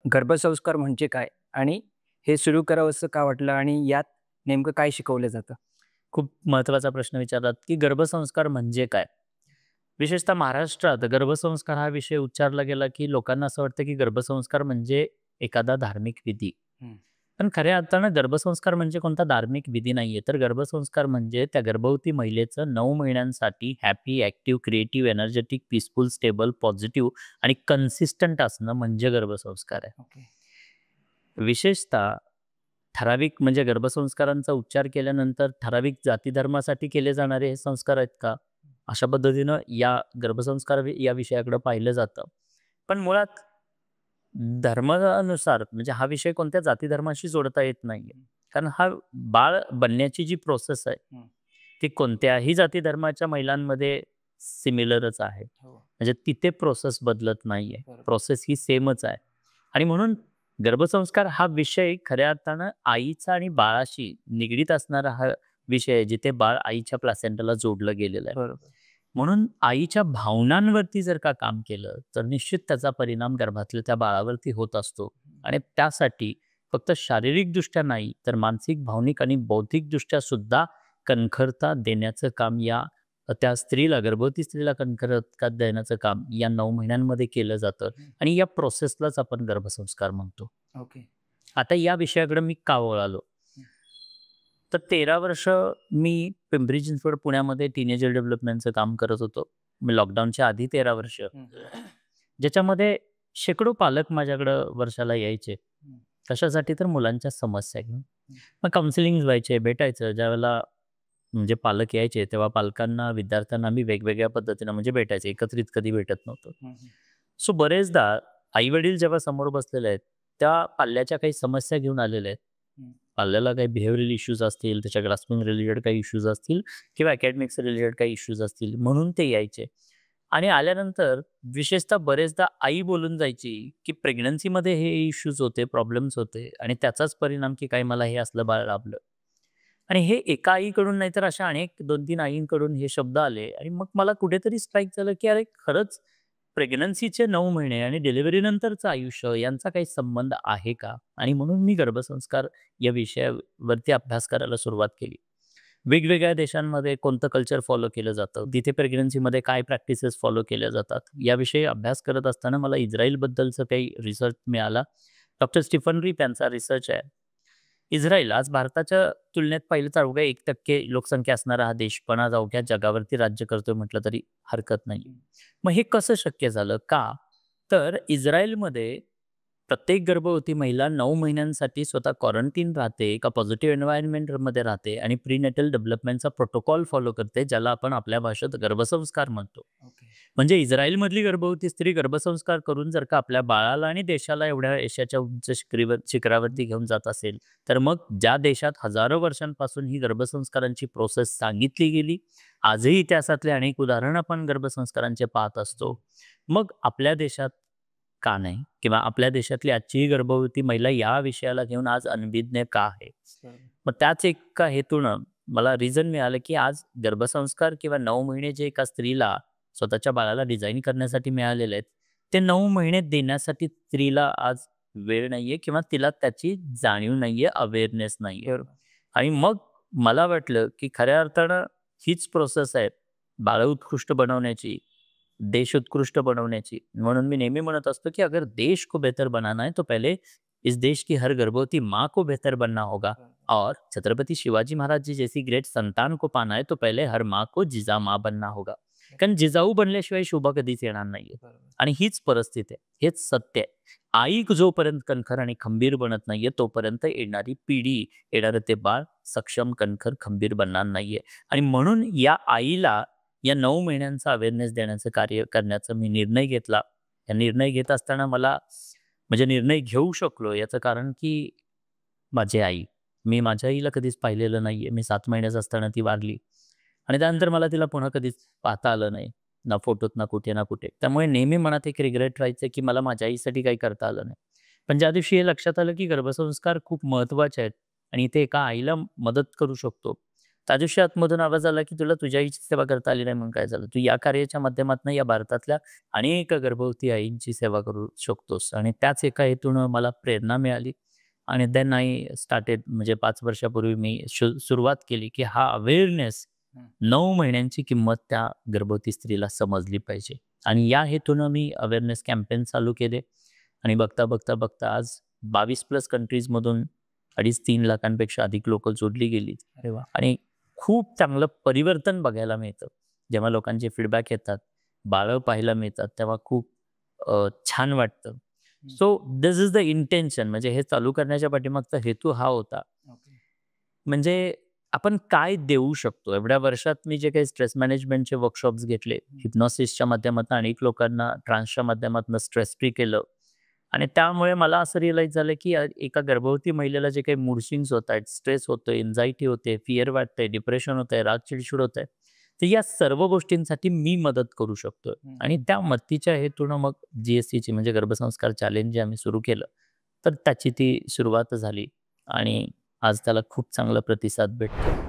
गर्भसंस्कार म्हणजे काय? आणि हे सुरू करावंसं का वाटलं आणि यात नेमकं काय शिकवलं जातं? खूप महत्त्वाचा प्रश्न विचारलात, की गर्भसंस्कार म्हणजे काय? विशेषतः महाराष्ट्रात गर्भसंस्कार हा विषय उच्चारला गेला, की लोकांना असं वाटतं, की गर्भसंस्कार म्हणजे एखादा धार्मिक विधी. हं. पण खऱ्या अर्थानं गर्भसंस्कार म्हणजे कोणता धार्मिक विधी नाहीये. तर गर्भसंस्कार म्हणजे त्या गर्भवती महिलेचं 9 महिन्यांसाठी happy, active, creative, energetic, peaceful, stable, positive आणि कन्सिस्टंट असणं म्हणजे गर्भसंस्कार आहे. ओके. विशेषतः ठराविक म्हणजे गर्भसंस्कारांचा उच्चार केल्यानंतर ठराविक जाती धर्मासाठी केले जाणारे हे संस्कार आहेत का? अशा पद्धतीनं या गर्भसंस्कार या विषयाकडे पाहिलं जातं. पण मुळात धर्मानुसार म्हणजे हा विषय कोणत्या जाती धर्माशी जोडता येत नाहीये. हं, कारण हा बाळ बनण्याची जी प्रोसेस आहे, हं. ती कोणत्याही जाती धर्माच्या महिलांमध्ये सिमिलरच आहे. हो. म्हणजे तिथे प्रोसेस बदलत नाहीये. बरोबर. प्रोसेस ही सेमच आहे. आणि म्हणून गर्भसंस्कार हा विषय खऱ्या अर्थानं आईचा आणि बाळाशी निगडीत असणारा हा विषय आहे, जिथे बाळ आईच्या प्लासेंटाला जोडलं गेलेलं आहे. बरोबर. म्हणून आईच्या भावनांवरती जर का काम केलं, तर निश्चित त्याचा परिणाम गर्भातल्या त्या बाळावरती होत असतो. हं. आणि त्यासाठी फक्त शारीरिकदृष्ट्या नाही, तर मानसिक, भावनिक आणि बौद्धिकदृष्ट्या सुद्धा कणखरता देण्याचं काम त्या स्त्रीला, गर्भवती स्त्रीला कणखरता देण्याचं काम या 9 महिन्यांमध्ये केलं जातं. हं. आणि या प्रोसेसलाच आपण गर्भसंस्कार म्हणतो. ओके. आता या विषयाकडे मी का वळालो? हं, तर 13 वर्ष मी पिंपरी चिंचवड, पुण्यामध्ये टीनेजर डेव्हलपमेंटचं काम करत होतो. मी लॉकडाऊनच्या आधी 13 वर्ष. हं, ज्याच्यामध्ये शेकडो पालक माझ्याकडं वर्षाला यायचे. हं, कशासाठी? तर मुलांच्या समस्या घेऊन. हं, मग काउन्सिलिंग व्हायचे, भेटायचं. ज्यावेळेला म्हणजे पालक यायचे, तेव्हा पालकांना, विद्यार्थ्यांना आम्ही वेगवेगळ्या पद्धतीनं म्हणजे भेटायचे. एकत्रित कधी भेटत नव्हतो. हं, हं, सो बरेचदा आई-वडील जेव्हा समोर बसलेले आहेत, त्या पाल्याच्या काही समस्या घेऊन आलेल्या आहेत. हं. पाल्याला काही बिहेवियरल इश्यूज असतील, त्याच्या ग्रास्पिंग रिलेटेड काही इश्यूज असतील किंवा अकॅडमिक्स रिलेटेड काही इश्यूज असतील, म्हणून ते यायचे. आणि आल्यानंतर विशेषतः बरेचदा आई बोलून जायची, की प्रेग्नन्सीमध्ये हे इश्यूज होते, प्रॉब्लेम्स होते आणि त्याचाच परिणाम की काय मला हे असलं बाळ लाभलं. आणि हे एका आईकडून नाहीतर अशा अनेक 2-3 आईंकडून हे शब्द आले आणि मग मला कुठेतरी स्ट्राईक झालं, की अरे खरंच प्रेग्नन्सीचे 9 महिने आणि डिलिव्हरीनंतरचं आयुष्य यांचा काही संबंध आहे का? आणि म्हणून मी गर्भसंस्कार या विषयावरती अभ्यास करायला सुरुवात केली. वेगवेगळ्या देशांमध्ये कोणतं कल्चर फॉलो केलं जातं, तिथे प्रेग्नन्सीमध्ये काय प्रॅक्टिसेस फॉलो केल्या जातात, याविषयी अभ्यास करत असताना मला इस्रायलबद्दलचं काही रिसर्च मिळाला. डॉक्टर स्टीफन रीप यांचा रिसर्च आहे. इस्रायल आज भारताच्या तुलनेत पाहिलं तर अवघ्या 1% लोकसंख्या असणारा हा देश, पण आज अवघ्या जगावरती राज्य करतोय म्हटलं तरी हरकत नाही. मग हे कसं शक्य झालं? का? तर इस्रायलमध्ये प्रत्येक गर्भवती महिला 9 महिन्यांसाठी स्वतः क्वारंटीन राहते, एका पॉझिटिव्ह एन्व्हायर्नमेंटमध्ये राहते आणि प्रीनेटल डेव्हलपमेंटचा प्रोटोकॉल फॉलो करते, ज्याला आपण आपल्या भाषेत गर्भसंस्कार म्हणतो. ओके. म्हणजे इस्रायलमधली गर्भवती स्त्री गर्भसंस्कार करून जर का आपल्या बाळाला आणि देशाला एवढ्या यशाच्या उंच शिखरावरती घेऊन जात असेल, तर मग ज्या देशात हजारो वर्षांपासून ही गर्भसंस्कारांची प्रोसेस सांगितली गेली, आजही इतिहासातले अनेक उदाहरण आपण गर्भसंस्कारांचे पाहत असतो. मग आपल्या देशात का नाही? किंवा आपल्या देशातली आजचीही गर्भवती महिला या विषयाला घेऊन आज अनभिज्ञ का आहे? बरोबर. मग त्याच एका हेतूनं मला रिझन मिळालं, की आज गर्भसंस्कार किंवा 9 महिने जे एका स्त्रीला स्वतःच्या बाळाला डिझाइन करण्यासाठी मिळालेले आहेत, ते 9 महिने देण्यासाठी स्त्रीला आज वेळ नाहीये किंवा तिला त्याची जाणीव नाहीये, अवेअरनेस नाहीये. बरोबर. आणि मग मला वाटलं, की खऱ्या अर्थानं हीच प्रोसेस आहे बाळं उत्कृष्ट बनवण्याची, देश उत्कृष्ट बनवण्याची. म्हणून मी नेहमी म्हणत असतो, की अगर देश को बेहतर बनाना है, तो पहले इस देश की हर गर्भवती माँ को बेहतर बनना होगा बरोबर. और छत्रपति शिवाजी महाराज जी जैसी ग्रेट संतान को पाना है, तो पहले हर माँ को जिजामाँ बनना होगा. कारण जिजाऊ बनल्याशिवाय शोभा कधीच येणार नाहीये. बरोबर. आणि हीच परिस्थिती आहे. हेच सत्य आहे. आई जोपर्यंत कणखर आणि खंबीर बनत नाहीये, तोपर्यंत येणारी पिढी, येणारं ते बाळ सक्षम, कणखर, खंबीर बनणार नाहीये. आणि म्हणून या आईला या 9 महिन्यांचा अवेअरनेस देण्याचं कार्य करण्याचा मी निर्णय घेतला. हा निर्णय घेत असताना मला म्हणजे निर्णय घेऊ शकलो याचं कारण की माझी आई. मी माझ्या आईला कधीच पाहिलेलं नाहीये. मी 7 महिन्याचा असताना ती वारली आणि त्यानंतर मला तिला पुन्हा कधीच पाहता आलं नाही. ना फोटोत, ना कुठे ना कुठे. त्यामुळे नेहमी मनात एक रिग्रेट राहायचं की मला माझ्या आईसाठी काही करता आलं नाही. पण ज्या दिवशी हे लक्षात आलं की गर्भसंस्कार खूप महत्त्वाचे आहेत आणि इथे एका आईला मदत करू शकतो. त्या दिवशी आतमधून आवाज आला, की "तुला तुझ्या आईची सेवा करता आली नाही म्हणून काय झालं? तू या कार्याच्या माध्यमातून या भारतातल्या अनेक गर्भवती आईंची सेवा करू शकतोस." आणि त्याच एका हेतूनं मला प्रेरणा मिळाली आणि देन आय स्टार्टेड, म्हणजे 5 वर्षापूर्वी मी सुरुवात केली, की हा अवेअरनेस हं. 9 महिन्यांची किंमत त्या गर्भवती स्त्रीला समजली पाहिजे. आणि या हेतूनं मी अवेअरनेस कॅम्पेन चालू केले आणि बघता आज 22+ कंट्रीजमधून 2.5-3 लाखांपेक्षा अधिक लोकं जोडली गेली. अरे वाह! आणि खूप चांगलं परिवर्तन बघायला मिळतं. जेव्हा लोकांचे फीडबॅक येतात, बाळं पाहायला मिळतात, तेव्हा खूप छान वाटतं. हं. So this is the intention. म्हणजे हे चालू करण्याच्या पाठीमागचा हेतू हा होता. ओके. म्हणजे आपण काय देऊ शकतो? एवढ्या वर्षात मी जे काही स्ट्रेस मॅनेजमेंटचे वर्कशॉप्स घेतले, हिप्नॉसिसच्या माध्यमातून अनेक लोकांना ट्रान्सच्या माध्यमातून स्ट्रेस फ्री केलं. आणि त्यामुळे मला असं रिअलाईज झालं, की एका गर्भवती महिलेला जे काही मूड स्विंग्स होतायत, स्ट्रेस होतोय, एन्झायटी होते, फिअर वाटतंय, डिप्रेशन होतंय, राग चिडचिड होतंय. तर या सर्व गोष्टींसाठी मी मदत करू शकतोय. हं. आणि त्या मदतीच्या हेतूनं मग GSCची म्हणजे गर्भसंस्कार चॅलेंज जे आम्ही सुरू केलं, तर त्याची ती सुरुवात झाली आणि आज त्याला खूप चांगला प्रतिसाद भेटतो.